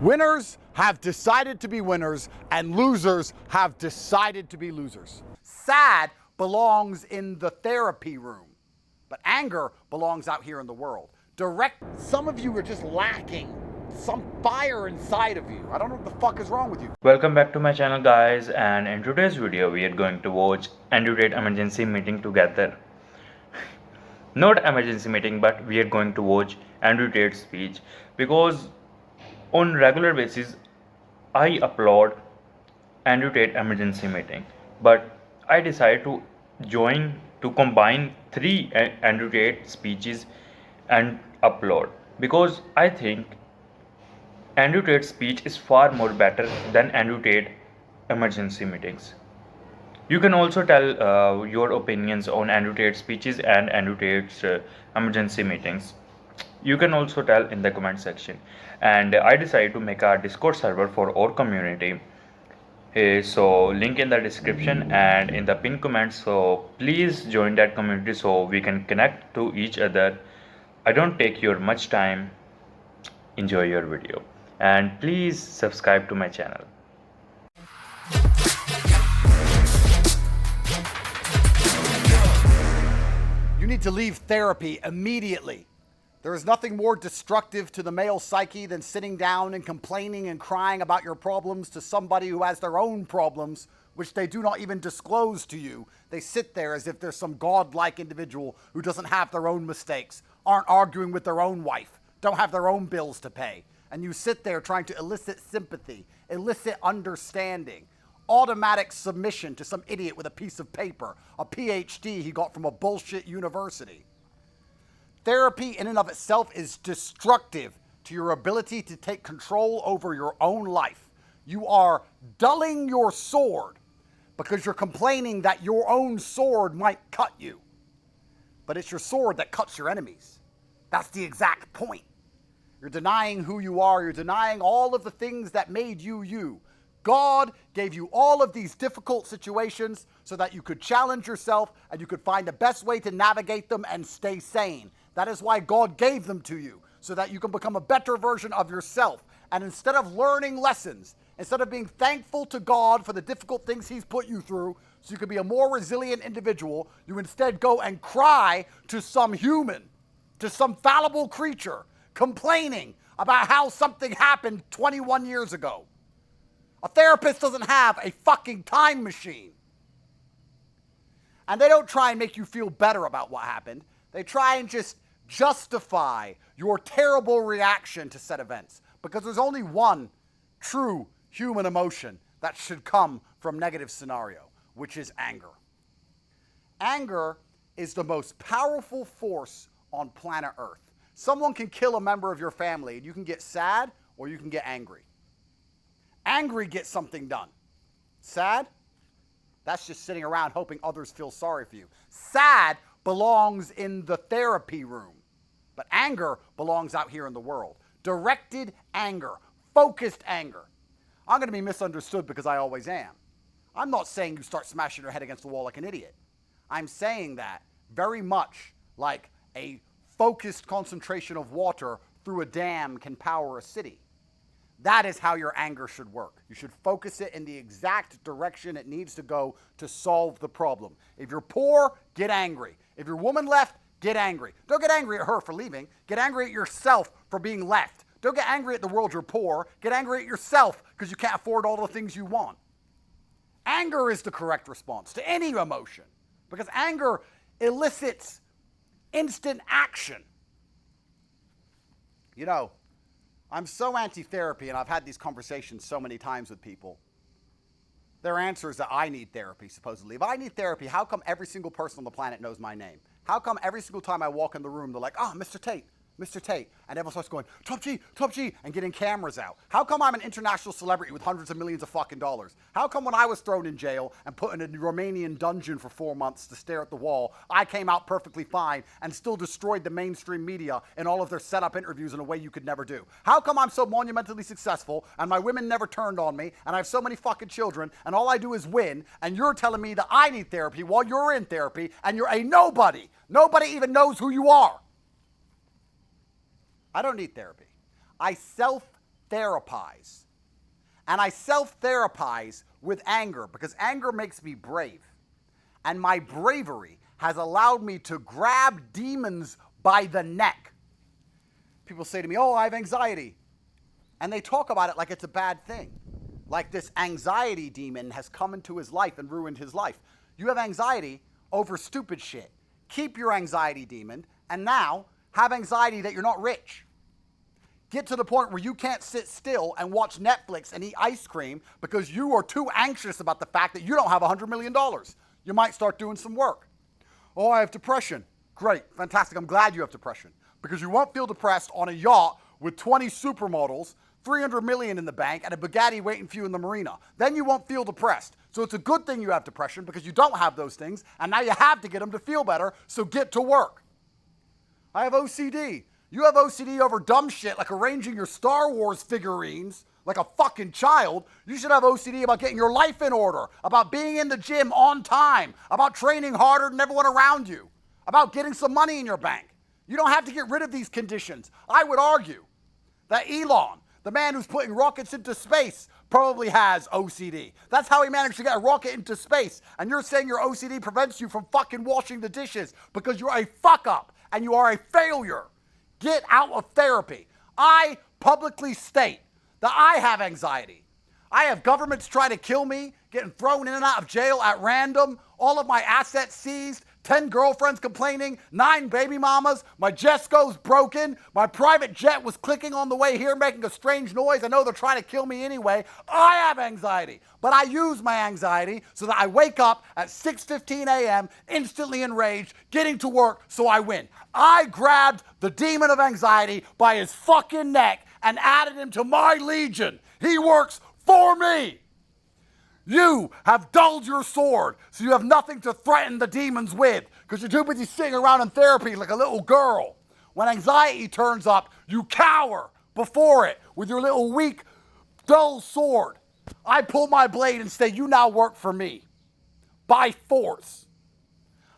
Winners have decided to be winners, and losers have decided to be losers. Sad belongs in the therapy room, but anger belongs out here in the world. Some of you are just lacking some fire inside of you. I don't know what the fuck is wrong with you. Welcome back to my channel, guys, and in today's video we are going to watch Andrew Tate emergency meeting together. Not emergency meeting, but we are going to watch Andrew Tate's speech, because on regular basis I upload Andrew Tate emergency meeting, but I decided to combine three Andrew Tate speeches and upload, because I think Andrew Tate's speech is far more better than Andrew Tate emergency meetings. You can also tell your opinions on Andrew Tate's speeches and Andrew Tate's emergency meetings. You can also tell in the comment section. And I decided to make a Discord server for our community. So link in the description and in the pinned comments. So please join that community so we can connect to each other. I don't take your much time. Enjoy your video. And please subscribe to my channel. You need to leave therapy immediately. There is nothing more destructive to the male psyche than sitting down and complaining and crying about your problems to somebody who has their own problems, which they do not even disclose to you. They sit there as if they're some godlike individual who doesn't have their own mistakes, aren't arguing with their own wife, don't have their own bills to pay. And you sit there trying to elicit sympathy, elicit understanding, automatic submission to some idiot with a piece of paper, a PhD he got from a bullshit university. Therapy in and of itself is destructive to your ability to take control over your own life. You are dulling your sword because you're complaining that your own sword might cut you. But it's your sword that cuts your enemies. That's the exact point. You're denying who you are. You're denying all of the things that made you you. God gave you all of these difficult situations so that you could challenge yourself and you could find the best way to navigate them and stay sane. That is why God gave them to you, so that you can become a better version of yourself. And instead of learning lessons, instead of being thankful to God for the difficult things He's put you through, so you can be a more resilient individual, you instead go and cry to some human, to some fallible creature, complaining about how something happened 21 years ago. A therapist doesn't have a fucking time machine. And they don't try and make you feel better about what happened. They try and just justify your terrible reaction to said events. Because there's only one true human emotion that should come from negative scenario, which is anger. Anger is the most powerful force on planet Earth. Someone can kill a member of your family and you can get sad or you can get angry. Angry gets something done. Sad? That's just sitting around hoping others feel sorry for you. Sad belongs in the therapy room, but anger belongs out here in the world. Directed anger, focused anger. I'm going to be misunderstood because I always am. I'm not saying you start smashing your head against the wall like an idiot. I'm saying that very much like a focused concentration of water through a dam can power a city. That is how your anger should work. You should focus it in the exact direction it needs to go to solve the problem. If you're poor, get angry. If your woman left, get angry. Don't get angry at her for leaving. Get angry at yourself for being left. Don't get angry at the world you're poor. Get angry at yourself because you can't afford all the things you want. Anger is the correct response to any emotion because anger elicits instant action. You know, I'm so anti-therapy, and I've had these conversations so many times with people. Their answer is that I need therapy, supposedly. If I need therapy, how come every single person on the planet knows my name? How come every single time I walk in the room, they're like, oh, Mr. Tate, Mr. Tate, and everyone starts going, Top G, and getting cameras out? How come I'm an international celebrity with hundreds of millions of fucking dollars? How come when I was thrown in jail and put in a Romanian dungeon for 4 months to stare at the wall, I came out perfectly fine and still destroyed the mainstream media in all of their setup interviews in a way you could never do? How come I'm so monumentally successful and my women never turned on me and I have so many fucking children and all I do is win, and you're telling me that I need therapy while you're in therapy and you're a nobody? Nobody even knows who you are. I don't need therapy. I self self-therapize. And I self-therapize with anger because anger makes me brave. And my bravery has allowed me to grab demons by the neck. People say to me, oh, I have anxiety. And they talk about it like it's a bad thing. Like this anxiety demon has come into his life and ruined his life. You have anxiety over stupid shit. Keep your anxiety demon, and now have anxiety that you're not rich. Get to the point where you can't sit still and watch Netflix and eat ice cream because you are too anxious about the fact that you don't have $100 million. You might start doing some work. Oh, I have depression. Great, fantastic. I'm glad you have depression because you won't feel depressed on a yacht with 20 supermodels, 300 million in the bank, and a Bugatti waiting for you in the marina. Then you won't feel depressed. So it's a good thing you have depression because you don't have those things, and now you have to get them to feel better, so get to work. I have OCD. You have OCD over dumb shit like arranging your Star Wars figurines like a fucking child. You should have OCD about getting your life in order, about being in the gym on time, about training harder than everyone around you, about getting some money in your bank. You don't have to get rid of these conditions. I would argue that Elon, the man who's putting rockets into space, probably has OCD. That's how he managed to get a rocket into space. And you're saying your OCD prevents you from fucking washing the dishes because you're a fuck up and you are a failure. Get out of therapy. I publicly state that I have anxiety. I have governments trying to kill me, getting thrown in and out of jail at random, all of my assets seized, 10 girlfriends complaining, 9 baby mamas, my Jesco's broken, my private jet was clicking on the way here making a strange noise. I know they're trying to kill me anyway. I have anxiety, but I use my anxiety so that I wake up at 6:15 a.m. instantly enraged, getting to work so I win. I grabbed the demon of anxiety by his fucking neck and added him to my legion. He works for me. You have dulled your sword, so you have nothing to threaten the demons with, because you're too busy sitting around in therapy like a little girl. When anxiety turns up, you cower before it with your little weak, dull sword. I pull my blade and say, you now work for me. By force.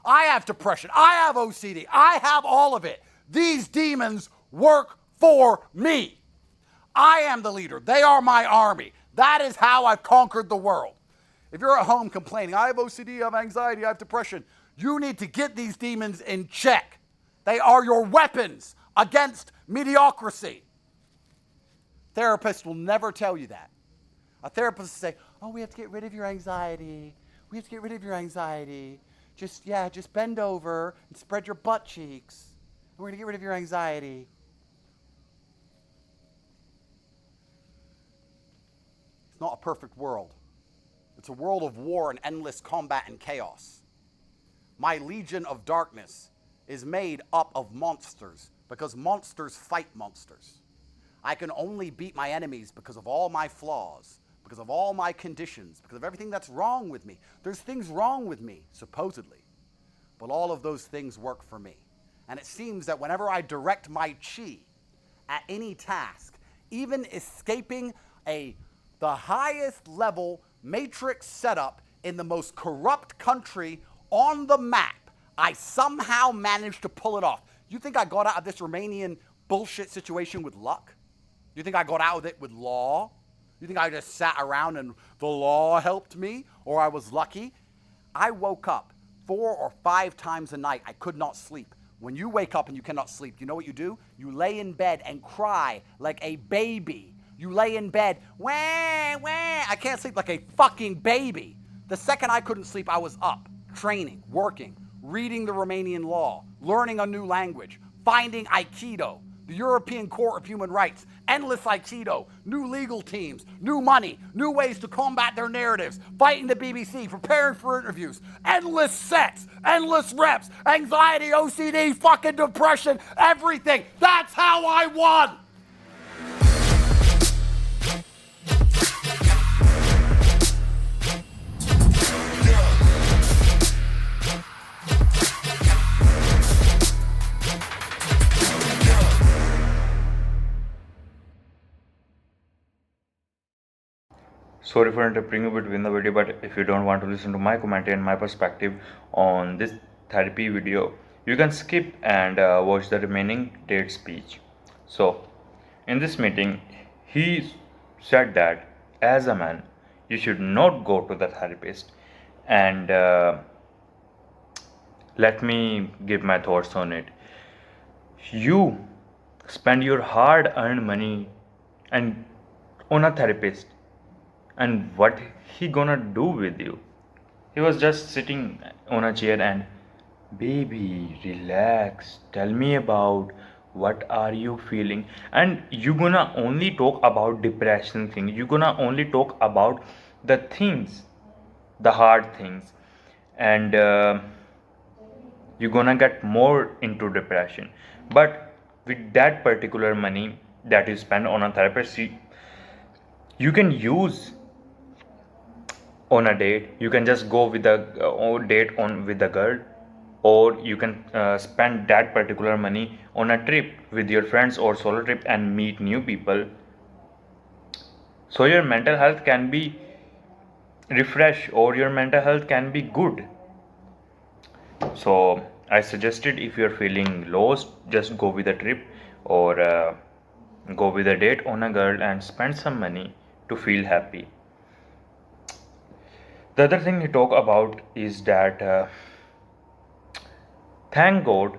I have depression. I have OCD. I have all of it. These demons work for me. I am the leader. They are my army. That is how I've conquered the world. If you're at home complaining, I have OCD, I have anxiety, I have depression, you need to get these demons in check. They are your weapons against mediocrity. Therapists will never tell you that. A therapist will say, oh, we have to get rid of your anxiety. We have to get rid of your anxiety. Just bend over and spread your butt cheeks. We're going to get rid of your anxiety. It's not a perfect world. It's a world of war and endless combat and chaos. My legion of darkness is made up of monsters because monsters fight monsters. I can only beat my enemies because of all my flaws, because of all my conditions, because of everything that's wrong with me. There's things wrong with me, supposedly, but all of those things work for me. And it seems that whenever I direct my chi at any task, even escaping the highest level matrix setup in the most corrupt country on the map, I somehow managed to pull it off. You think I got out of this Romanian bullshit situation with luck? You think I got out of it with law? You think I just sat around and the law helped me, or I was lucky? I woke up 4 or 5 times a night. I could not sleep. When you wake up and you cannot sleep, you know what you do? You lay in bed and cry like a baby. You lay in bed, wah, wah. I can't sleep like a fucking baby. The second I couldn't sleep, I was up, training, working, reading the Romanian law, learning a new language, finding Aikido, the European Court of Human Rights, endless Aikido, new legal teams, new money, new ways to combat their narratives, fighting the BBC, preparing for interviews, endless sets, endless reps, anxiety, OCD, fucking depression, everything. That's how I won. Sorry for interrupting you between the video, but if you don't want to listen to my commentary and my perspective on this therapy video, you can skip and watch the remaining Tate speech. So, in this meeting, he said that as a man, you should not go to the therapist. And let me give my thoughts on it. You spend your hard earned money and on a therapist, and what he gonna do with you? He was just sitting on a chair and, baby, relax, tell me about what are you feeling. And you gonna only talk about depression thing, you gonna only talk about the things, the hard things. And you're gonna get more into depression. But with that particular money that you spend on a therapist, you can use on a date. You can just go with a date on with a girl, or you can spend that particular money on a trip with your friends or solo trip and meet new people, so your mental health can be refreshed or your mental health can be good. So I suggested, if you're feeling lost, just go with a trip, or go with a date on a girl and spend some money to feel happy. The other thing he talk about is that thank God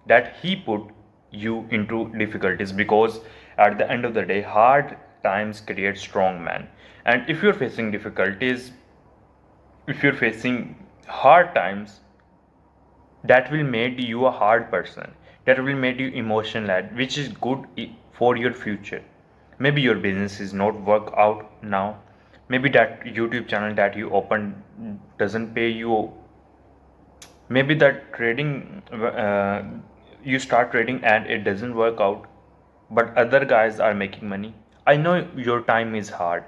that he put you into difficulties, because at the end of the day, hard times create strong men. And if you're facing difficulties, if you're facing hard times, that will make you a hard person, that will make you emotional, which is good for your future. Maybe your business is not work out now, maybe that YouTube channel that you opened doesn't pay you, maybe that trading you start trading and it doesn't work out, but other guys are making money. I know your time is hard,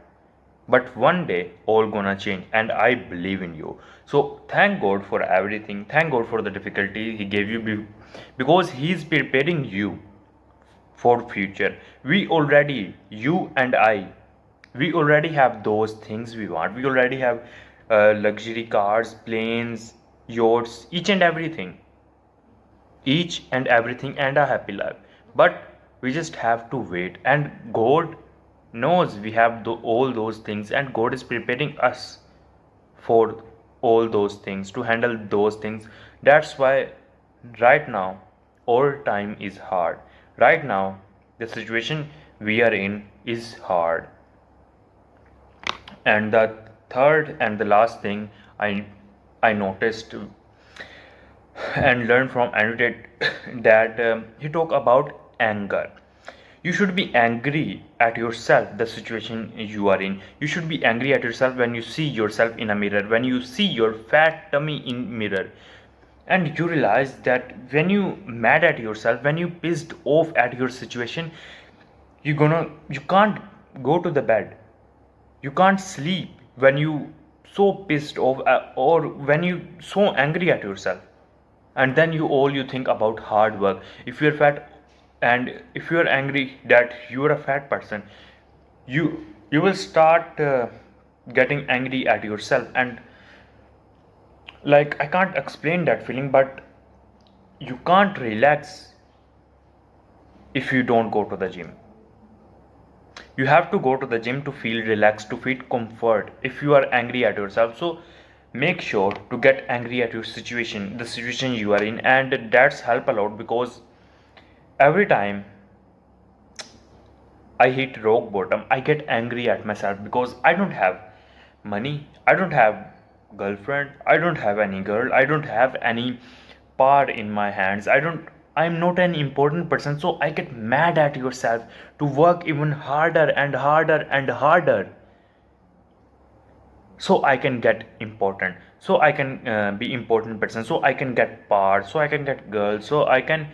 but one day all gonna change, and I believe in you. So thank God for everything, thank God for the difficulty he gave you, because he's preparing you for future. We already, you and I, we already have those things we want. We already have luxury cars, planes, yachts, each and everything, and a happy life. But we just have to wait, and God knows we have all those things, and God is preparing us for all those things, to handle those things. That's why right now all time is hard. Right now the situation we are in is hard. And the third and the last thing I noticed and learned from Andrew Tate, that he talk about anger. You should be angry at yourself, the situation you are in. You should be angry at yourself when you see yourself in a mirror, when you see your fat tummy in mirror, and you realize that when you mad at yourself, when you pissed off at your situation, you can't go to the bed, you can't sleep when you so pissed off, or when you so angry at yourself. And then you think about hard work. If you're fat, and if you're angry that you're a fat person, you will start getting angry at yourself. And like, I can't explain that feeling, but you can't relax if you don't go to the gym. You have to go to the gym to feel relaxed, to feel comfort if you are angry at yourself. So make sure to get angry at your situation, the situation you are in, and that's help a lot, because every time I hit rock bottom, I get angry at myself, because I don't have money, I don't have girlfriend, I don't have any girl, I don't have any power in my hands, I'm not an important person. So I get mad at yourself to work even harder and harder and harder, so I can get important, so I can be important person, so I can get power, so I can get girls, so I can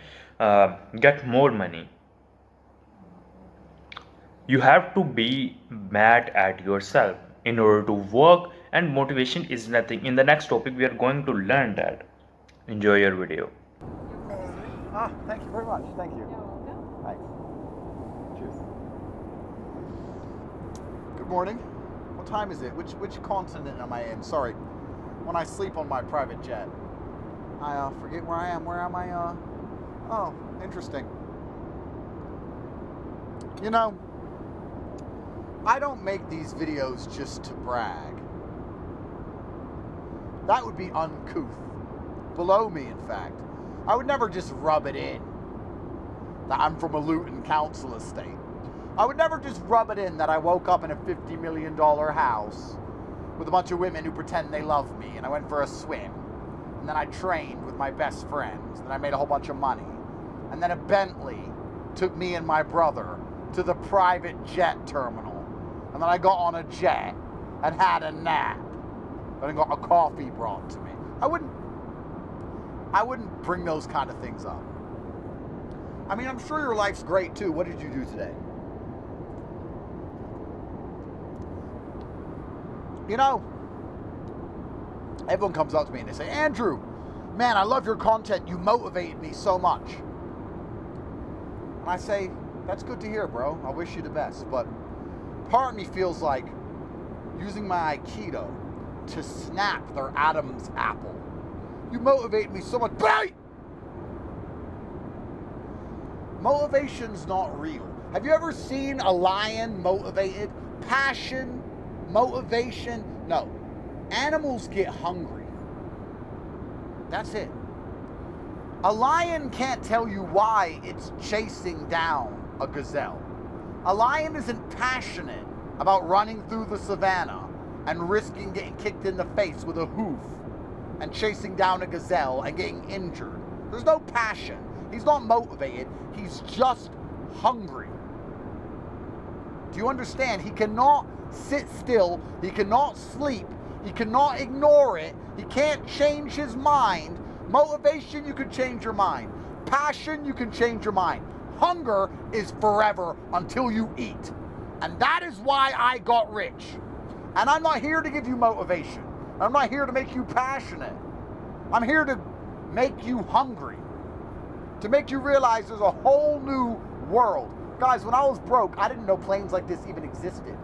get more money. You have to be mad at yourself in order to work, and motivation is nothing. In the next topic we are going to learn that. Enjoy your video. Thank you very much. Thank you. Thanks. Cheers. Good morning. What time is it? Which continent am I in? Sorry. When I sleep on my private jet, I forget where I am. Where am I? Oh, interesting. You know, I don't make these videos just to brag. That would be uncouth. Below me, in fact. I would never just rub it in that I'm from a Luton council estate. I would never just rub it in that I woke up in a $50 million house with a bunch of women who pretend they love me, and I went for a swim, and then I trained with my best friends, and I made a whole bunch of money, and then a Bentley took me and my brother to the private jet terminal, and then I got on a jet and had a nap, and I got a coffee brought to me. I wouldn't bring those kind of things up. I mean, I'm sure your life's great too. What did you do today? You know, everyone comes up to me and they say, Andrew, man, I love your content. You motivated me so much. And I say, that's good to hear, bro. I wish you the best. But part of me feels like using my Aikido to snap their Adam's apple. You motivate me so much. Bite! Motivation's not real. Have you ever seen a lion motivated? Passion, motivation? No. Animals get hungry. That's it. A lion can't tell you why it's chasing down a gazelle. A lion isn't passionate about running through the savannah and risking getting kicked in the face with a hoof and chasing down a gazelle and getting injured. There's no passion. He's not motivated. He's just hungry. Do you understand? He cannot sit still. He cannot sleep. He cannot ignore it. He can't change his mind. Motivation, you can change your mind. Passion, you can change your mind. Hunger is forever until you eat. And that is why I got rich. And I'm not here to give you motivation. I'm not here to make you passionate. I'm here to make you hungry. To make you realize there's a whole new world. Guys, when I was broke, I didn't know planes like this even existed.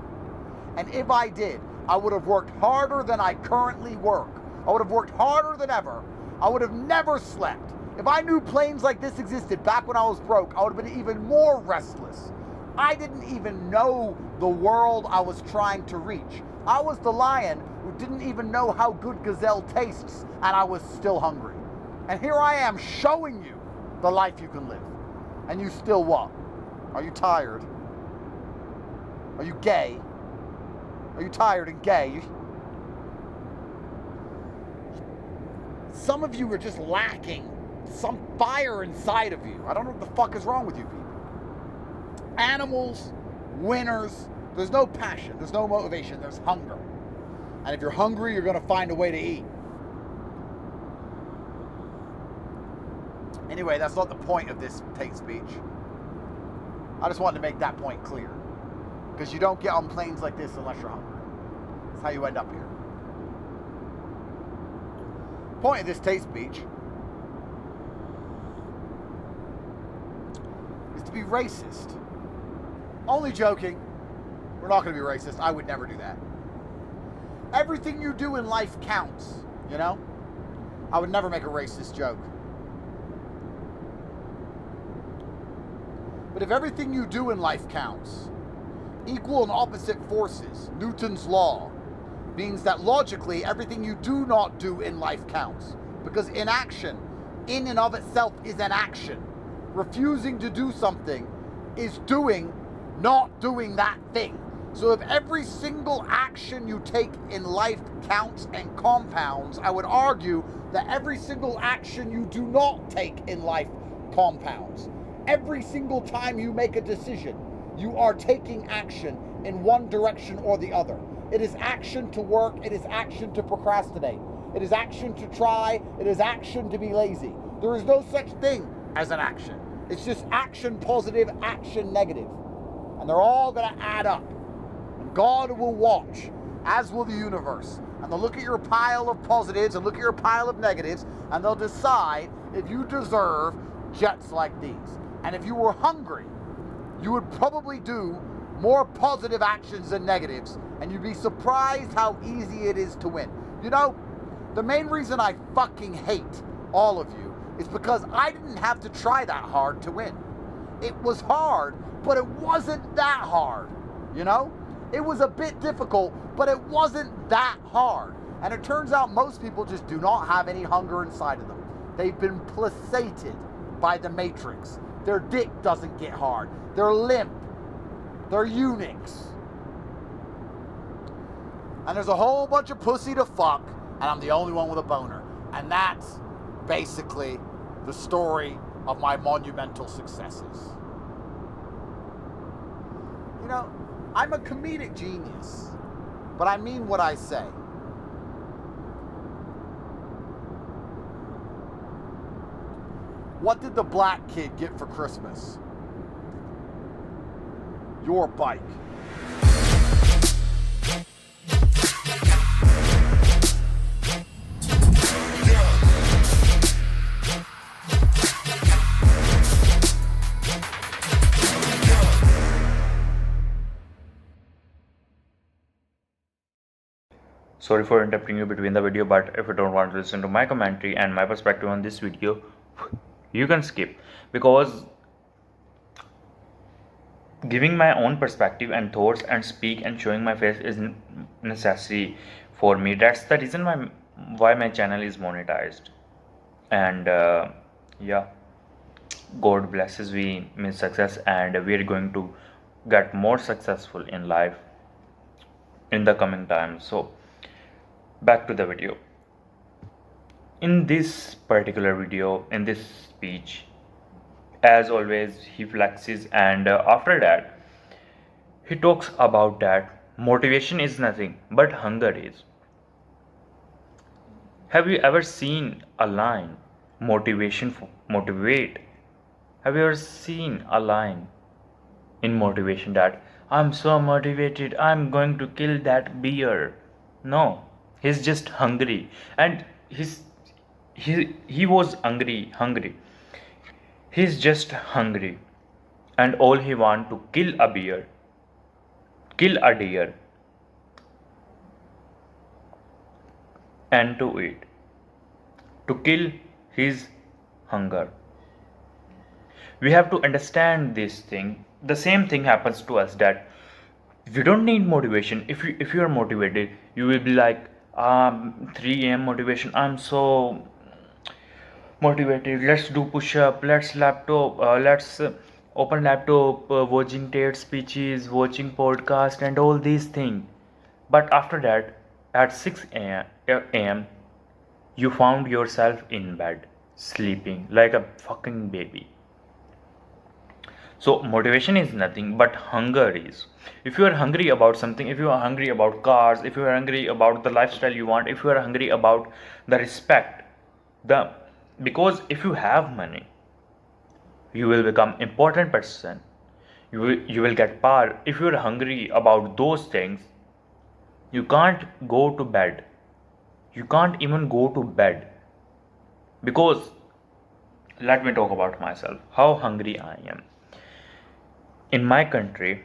And if I did, I would have worked harder than I currently work. I would have worked harder than ever. I would have never slept. If I knew planes like this existed back when I was broke, I would have been even more restless. I didn't even know the world I was trying to reach. I was the lion who didn't even know how good gazelle tastes, and I was still hungry. And here I am showing you the life you can live. And you still what? Are you tired? Are you gay? Are you tired and gay? Some of you are just lacking some fire inside of you. I don't know what the fuck is wrong with you people. Animals, winners, there's no passion, there's no motivation, there's hunger. And if you're hungry, you're going to find a way to eat. Anyway, that's not the point of this Tate speech. I just wanted to make that point clear. Because you don't get on planes like this unless you're hungry. That's how you end up here. Point of this Tate speech is to be racist. Only joking. We're not going to be racist. I would never do that. Everything you do in life counts, you know? I would never make a racist joke. But if everything you do in life counts, equal and opposite forces, Newton's law, means that logically everything you do not do in life counts. Because inaction, in and of itself, is an action. Refusing to do something is not doing that thing. So if every single action you take in life counts and compounds, I would argue that every single action you do not take in life compounds. Every single time you make a decision, you are taking action in one direction or the other. It is action to work. It is action to procrastinate. It is action to try. It is action to be lazy. There is no such thing as an action. It's just action positive, action negative. And they're all going to add up. And God will watch, as will the universe. And they'll look at your pile of positives and look at your pile of negatives, and they'll decide if you deserve jets like these. And if you were hungry, you would probably do more positive actions than negatives, and you'd be surprised how easy it is to win. You know, the main reason I fucking hate all of you is because I didn't have to try that hard to win. It was hard, but it wasn't that hard, you know? It was a bit difficult, but it wasn't that hard. And it turns out most people just do not have any hunger inside of them. They've been placated by the Matrix. Their dick doesn't get hard. They're limp. They're eunuchs. And there's a whole bunch of pussy to fuck, and I'm the only one with a boner. And that's basically the story of my monumental successes. You know, I'm a comedic genius, but I mean what I say. What did the black kid get for Christmas? Your bike. Sorry for interrupting you between the video, but if you don't want to listen to my commentary and my perspective on this video, you can skip, because giving my own perspective and thoughts and speak and showing my face is necessary for me. That's the reason why my channel is monetized. And yeah, God blesses we with success, and we are going to get more successful in life in the coming time. So back to the video. In this particular video, in this speech, as always, he flexes, and after that he talks about that motivation is nothing but hunger is. Have you ever seen a line, motivate? Have you ever seen a line in motivation that I'm so motivated, I'm going to kill that bear? No, he's just hungry, and he was hungry. He's just hungry, and all he want to kill a deer, and to eat, to kill his hunger. We have to understand this thing. The same thing happens to us, that we don't need motivation. If you are motivated, you will be like 3 a.m. motivation, I'm so motivated, let's do push-up, let's open laptop, watching Tate speeches, watching podcast and all these things. But after that, at 6 a.m. you found yourself in bed sleeping like a fucking baby. So motivation is nothing but hunger is. If you are hungry about something, if you are hungry about cars, if you are hungry about the lifestyle you want, if you are hungry about the respect, because if you have money, you will become important person. You will get power. If you are hungry about those things, you can't go to bed. You can't even go to bed. Because let me talk about myself, how hungry I am. In my country,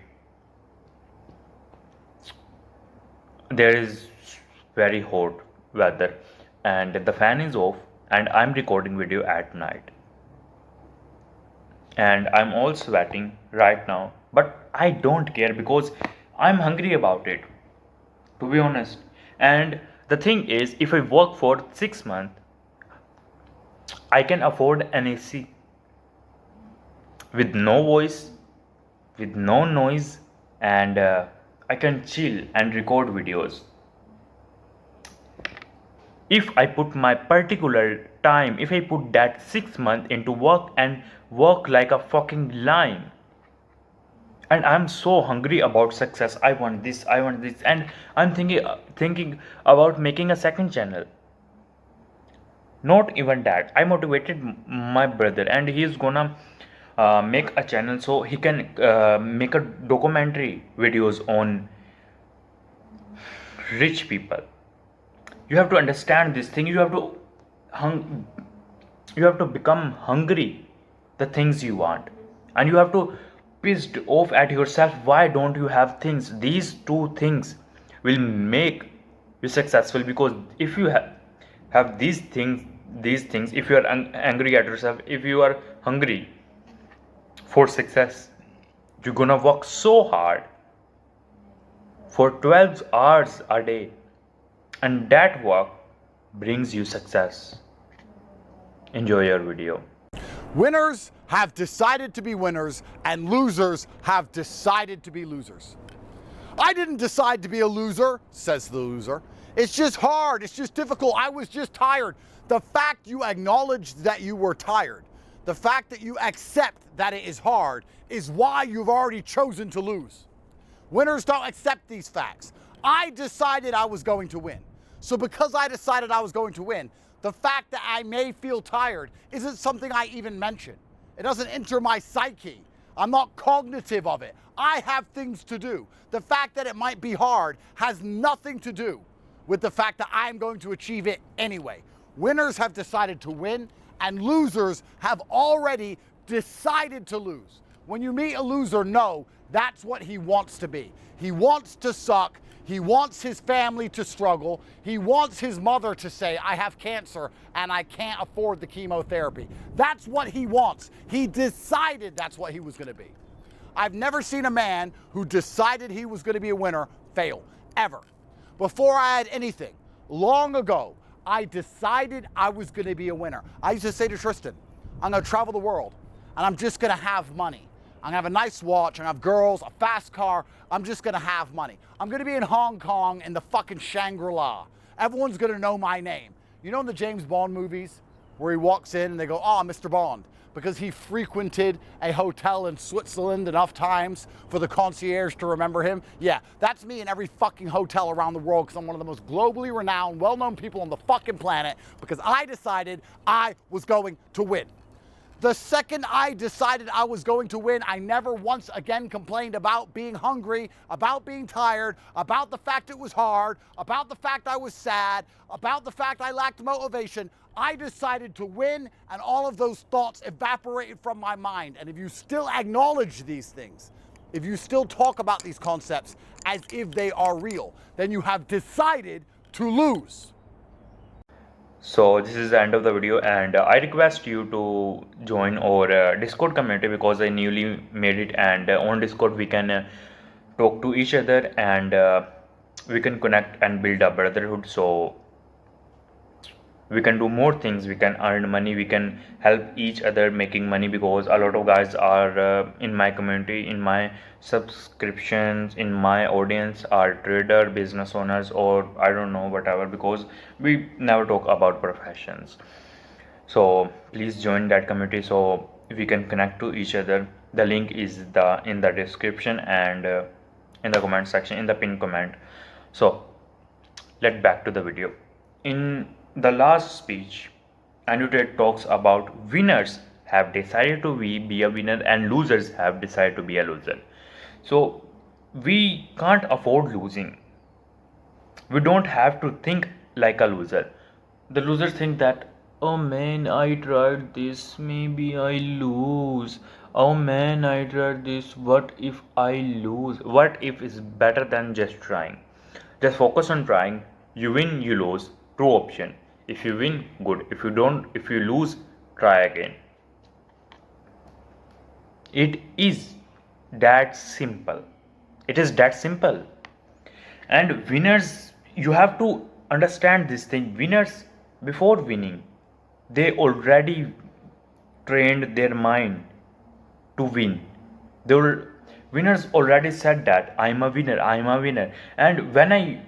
there is very hot weather and the fan is off, and I'm recording video at night, and I'm all sweating right now, but I don't care because I'm hungry about it, to be honest. And the thing is, if I work for 6 months, I can afford an AC with no voice, with no noise, and I can chill and record videos. If I put my particular time, if I put that 6 months into work and work like a fucking lion, and I'm so hungry about success, I want this, and I'm thinking about making a second channel. Not even that, I motivated my brother, and he's gonna make a channel so he can make a documentary videos on rich people. You have to understand this thing. You have to become hungry the things you want, and you have to pissed off at yourself. Why don't you have things? These two things will make you successful, because if you have these things, if you are angry at yourself, if you are hungry for success, you're gonna work so hard for 12 hours a day, and that work brings you success. Enjoy your video. Winners have decided to be winners, and losers have decided to be losers. I didn't decide to be a loser, says the loser. It's just hard. It's just difficult. I was just tired. The fact you acknowledged that you were tired, the fact that you accept that it is hard, is why you've already chosen to lose. Winners don't accept these facts. I decided I was going to win. So because I decided I was going to win, the fact that I may feel tired isn't something I even mention. It doesn't enter my psyche. I'm not cognitive of it. I have things to do. The fact that it might be hard has nothing to do with the fact that I'm going to achieve it anyway. Winners have decided to win, and losers have already decided to lose. When you meet a loser, know that's what he wants to be. He wants to suck. He wants his family to struggle. He wants his mother to say, I have cancer and I can't afford the chemotherapy. That's what he wants. He decided that's what he was going to be. I've never seen a man who decided he was going to be a winner fail, ever. Before I had anything, long ago, I decided I was going to be a winner. I used to say to Tristan, I'm going to travel the world and I'm just going to have money. I'm gonna have a nice watch, I'm gonna have girls, a fast car, I'm just gonna have money. I'm gonna be in Hong Kong in the fucking Shangri-La. Everyone's gonna know my name. You know in the James Bond movies where he walks in and they go, oh, Mr. Bond, because he frequented a hotel in Switzerland enough times for the concierge to remember him? Yeah, that's me in every fucking hotel around the world because I'm one of the most globally renowned, well-known people on the fucking planet because I decided I was going to win. The second I decided I was going to win, I never once again complained about being hungry, about being tired, about the fact it was hard, about the fact I was sad, about the fact I lacked motivation. I decided to win, and all of those thoughts evaporated from my mind. And if you still acknowledge these things, if you still talk about these concepts as if they are real, then you have decided to lose. So this is the end of the video, and I request you to join our Discord community because I newly made it, and on Discord we can talk to each other, and we can connect and build a brotherhood. So we can do more things, we can earn money, we can help each other making money, because a lot of guys are in my community, in my subscriptions, in my audience are trader, business owners, or I don't know, whatever, because we never talk about professions. So please join that community so we can connect to each other. The link is in the description and in the comment section, in the pinned comment. So let's back to the video. In the last speech, Tate talks about winners have decided to be a winner and losers have decided to be a loser. So we can't afford losing. We don't have to think like a loser. The losers think that, oh man, I tried this, maybe I lose. Oh man, I tried this, what if I lose? What if is better than just trying? Just focus on trying. You win, you lose. True option. If you win, good. If you lose, try again. It is that simple. It is that simple. And winners, you have to understand this thing. Winners, before winning, they already trained their mind to win. Winners already said that I am a winner. And when I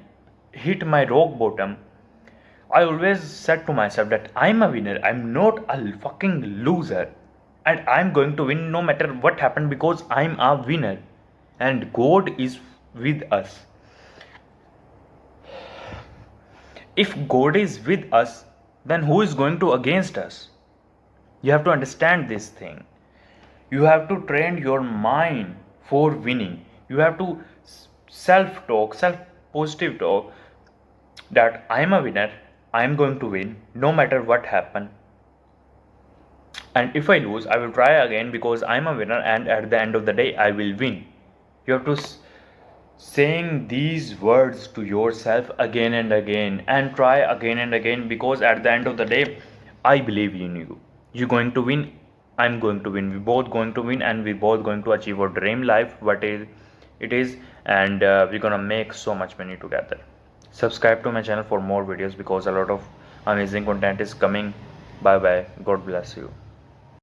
hit my rock bottom, I always said to myself that I'm a winner, I'm not a fucking loser, and I'm going to win no matter what happened because I'm a winner and God is with us. If God is with us, then who is going to against us? You have to understand this thing. You have to train your mind for winning. You have to self-talk, self-positive talk that I'm a winner, I am going to win no matter what happen, and if I lose I will try again because I am a winner, and at the end of the day I will win. You have to saying these words to yourself again and again, and try again and again, because at the end of the day I believe in you. You're going to win, I'm going to win, we both going to win, and we both going to achieve our dream life, what is it is, and we're gonna make so much money together. Subscribe to my channel for more videos because a lot of amazing content is coming. Bye bye. God bless you.